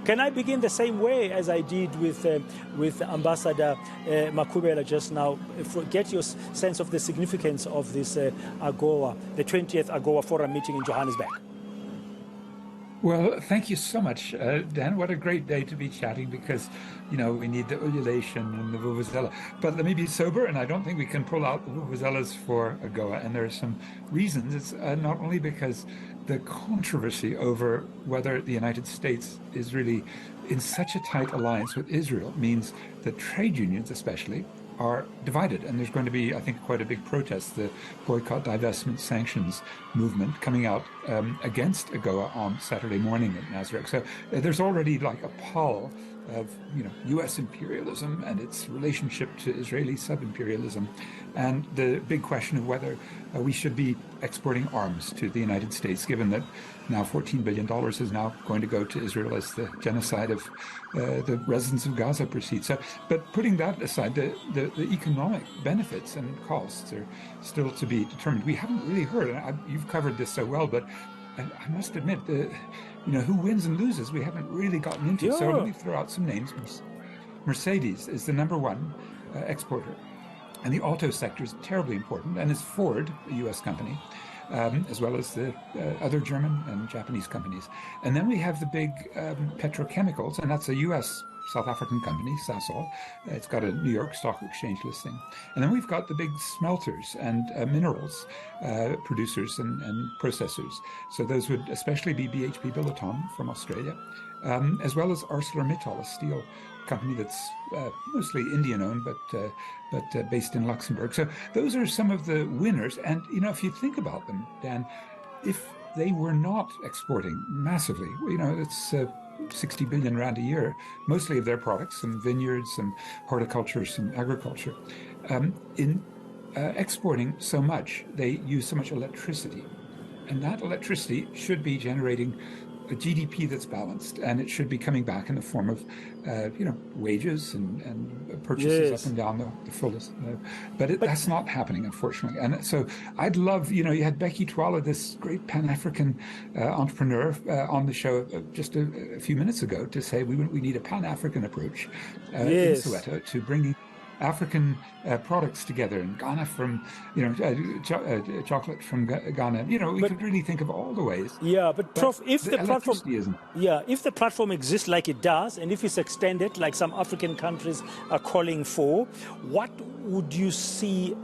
Can I begin the same way as I did with Ambassador Makhubela just now? Get your sense of the significance of this AGOA, the 20th AGOA Forum meeting in Johannesburg. Well, thank you so much, Dan. What a great day to be chatting because, we need the ululation and the vuvuzela. But let me be sober, and I don't think we can pull out the vuvuzelas for AGOA. And there are some reasons. It's not only because the controversy over whether the United States is really in such a tight alliance with Israel means that trade unions especially are divided. And there's going to be, I think, quite a big protest, the boycott, divestment, sanctions movement coming out against AGOA on Saturday morning at Nasrec. So there's already like a pall of, U.S. imperialism and its relationship to Israeli sub-imperialism, and the big question of whether we should be exporting arms to the United States, given that now $14 billion is now going to go to Israel as the genocide of the residents of Gaza proceeds. So, but putting that aside, the economic benefits and costs are still to be determined. We haven't really heard, and you've covered this so well, but I must admit, who wins and loses, we haven't really gotten into. So let me throw out some names. Mercedes is the #1 exporter. And the auto sector is terribly important, and is Ford, a U.S. company, as well as the other German and Japanese companies. And then we have the big petrochemicals, and that's a U.S. South African company, Sasol. It's got a New York Stock Exchange listing. And then we've got the big smelters and minerals producers and processors. So those would especially be BHP Billiton from Australia, as well as ArcelorMittal, a steel company that's mostly Indian-owned, but based in Luxembourg. So those are some of the winners. And, if you think about them, Dan, if they were not exporting massively, it's 60 billion rand a year, mostly of their products, some vineyards, some horticulture, some agriculture. In exporting so much, they use so much electricity. And that electricity should be generating a GDP that's balanced, and it should be coming back in the form of, wages and purchases up and down the fullest. But that's not happening, unfortunately. And so I'd love, you had Becky Twala, this great Pan-African entrepreneur, on the show just a few minutes ago to say we need a Pan-African approach in Soweto to bringing African products together, and Ghana from, chocolate from Ghana. We could really think of all the ways. Yeah, but Prof, if the platform exists like it does, and if it's extended like some African countries are calling for, what would you see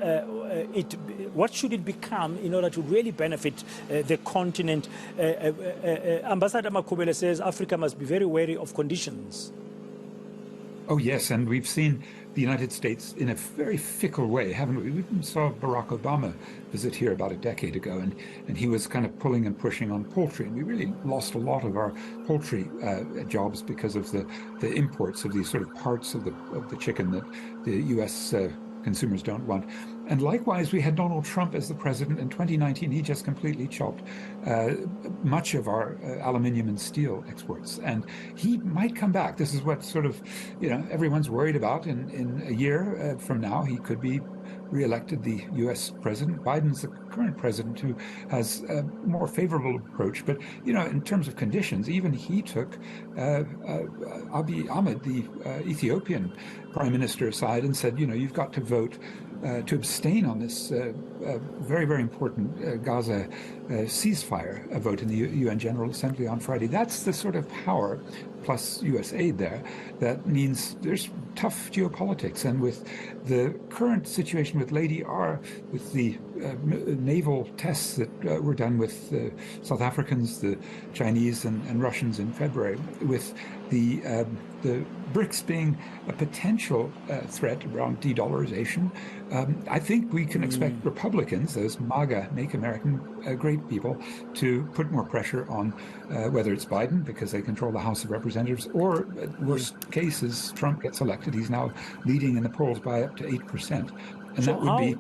what should it become in order to really benefit the continent? Ambassador Makhubela says Africa must be very wary of conditions. Oh, yes, and we've seen the United States in a very fickle way, haven't we? We saw Barack Obama visit here about a decade ago, and he was kind of pulling and pushing on poultry, and we really lost a lot of our poultry jobs because of the imports of these sort of parts of the chicken that the U.S. Consumers don't want. And likewise, we had Donald Trump as the president in 2019. He just completely chopped much of our aluminium and steel exports. And he might come back. This is what sort of, everyone's worried about. In a year from now, he could be reelected the U.S. president. Biden's the current president who has a more favorable approach. But, in terms of conditions, even he took Abiy Ahmed, the Ethiopian prime minister, aside and said, you've got to vote to abstain on this very, very important Gaza ceasefire vote in the UN General Assembly on Friday. That's the sort of power, plus U.S. aid there, that means there's tough geopolitics. And with the current situation with Lady R, with the naval tests that were done with the South Africans, the Chinese and Russians in February, with the BRICS being a potential threat around de-dollarization, I think we can expect Republicans, those MAGA, Make American Great people, to put more pressure on whether it's Biden, because they control the House of Representatives, or worst cases, Trump gets elected. He's now leading in the polls by up to 8%. And so that would be,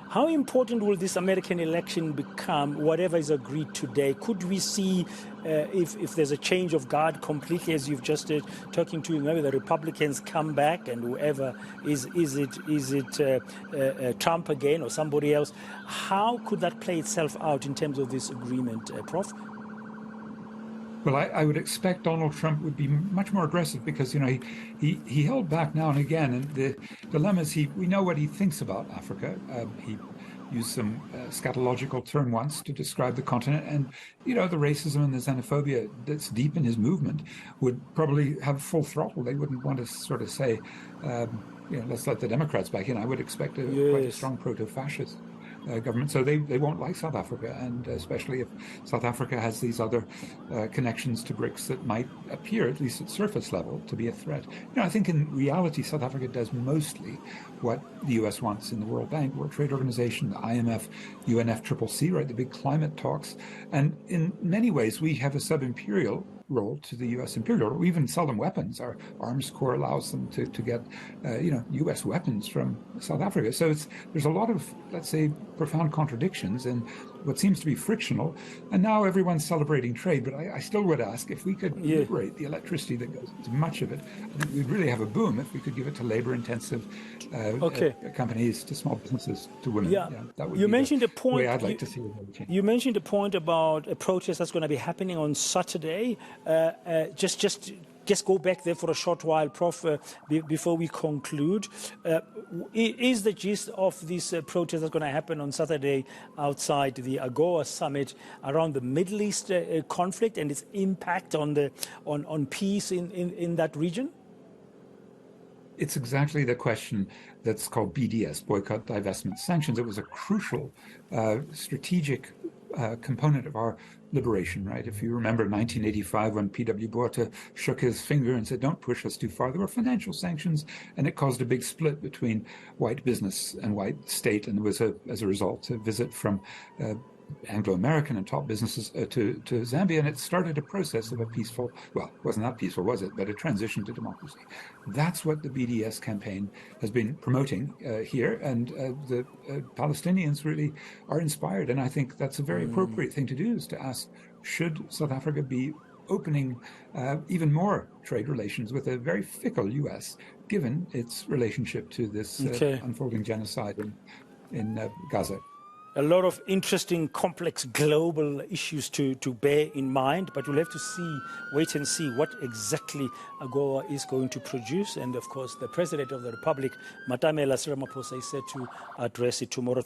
How important will this American election become, whatever is agreed today? Could we see, if there's a change of guard completely, as you've just talking to, maybe the Republicans come back and whoever, is it Trump again or somebody else? How could that play itself out in terms of this agreement, Prof? Well, I would expect Donald Trump would be much more aggressive because, you know, he held back now and again. And the dilemma is we know what he thinks about Africa. He used some scatological term once to describe the continent. And, you know, the racism and the xenophobia that's deep in his movement would probably have full throttle. They wouldn't want to sort of say, you know, let's let the Democrats back in. I would expect quite a strong proto-fascist government. So they won't like South Africa, and especially if South Africa has these other connections to BRICS that might appear, at least at surface level, to be a threat. You know, I think in reality, South Africa does mostly what the U.S. wants in the World Bank, World Trade Organization, the IMF, UNFCCC, right, the big climate talks. And in many ways, we have a sub-imperial role to the U.S. imperial. We even sell them weapons. Our arms corps allows them to get, you know, U.S. weapons from South Africa. So there's a lot of, let's say, profound contradictions and what seems to be frictional. And now everyone's celebrating trade. But I still would ask if we could liberate the electricity that goes into much of it. I think we'd really have a boom if we could give it to labor-intensive companies, to small businesses, to women. Yeah, that would you be mentioned the a point. way I'd like to see it change. You mentioned a point about a protest that's going to be happening on Saturday. Just go back there for a short while, Prof, before we conclude. Is the gist of this protest that's going to happen on Saturday outside the AGOA summit around the Middle East conflict and its impact on peace in that region? It's exactly the question that's called BDS, boycott, divestment, sanctions. It was a crucial strategic component of our liberation, right? If you remember 1985, when P.W. Botha shook his finger and said, don't push us too far, there were financial sanctions, and it caused a big split between white business and white state. And there was, as a result, a visit from Anglo-American and top businesses to Zambia, and it started a process of a peaceful, well, it wasn't that peaceful, was it, but a transition to democracy. That's what the BDS campaign has been promoting here, and the Palestinians really are inspired, and I think that's a very appropriate thing to do, is to ask, should South Africa be opening even more trade relations with a very fickle U.S., given its relationship to this unfolding genocide in Gaza? A lot of interesting, complex global issues to bear in mind, but we'll have to wait and see what exactly AGOA is going to produce. And of course, the President of the Republic, Matamela Ramaphosa, is set to address it tomorrow.